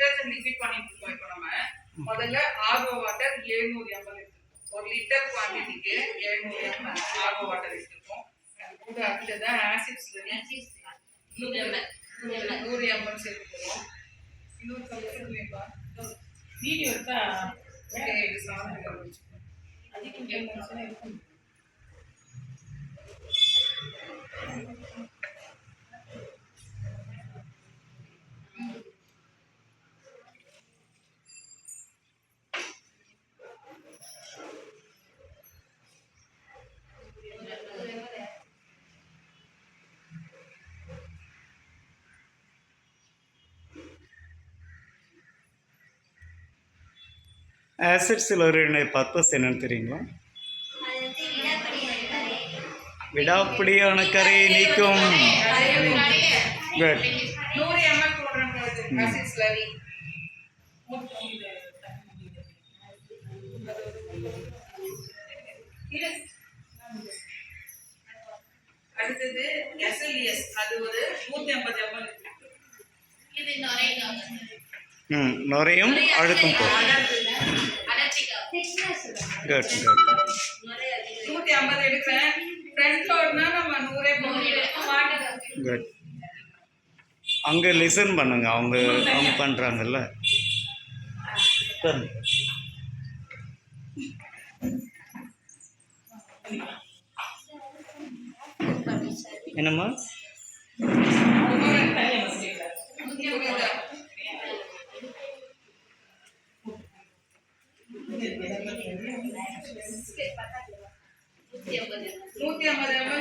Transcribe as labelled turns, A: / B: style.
A: Detergent liquid பண்ணிட்டு இருக்கோம். இப்போ நம்ம முதல்ல ஆர்ஓ வாட்டர் 700 ml எடுத்துக்கோம். 1 லிட்டர் குவான்டிட்டிக்கு 700 ml ஆர்ஓ வாட்டர் எடுத்துக்கோம். கூட அடுத்ததான் ஆசிட்ஸ் 100 ml சேர்த்துக்கிறோம். இன்னொரு கலெக்ஷன்லேப்பா வீடியோ எடுத்தா சாப்பிட்டு அதிகம் இருக்கும்.
B: ஆசிட் சிலோரைடுடைய பர்பஸ் என்னன்னு தெரியுங்களா? விடாப்பிடியான கரையை நீக்கும். குட்.
A: 100 ml போடுறோம் ஆசிட் ஸ்லரி. அடுத்தது எஸ்எல்எஸ் அது ஒரு 150 ml. இது
B: நுரையும் அழுக்கும் போகும். Good good.
A: 150 எடுக்கிறேன். ஃப்ரண்ட் லோட்னா நம்ம 100 போடுறோம்.
B: குட். அங்கே லிசன் பண்ணுங்க, அவங்க பண்ணுறாங்கல்ல. என்னம்மா?
A: நூத்தி 50 ml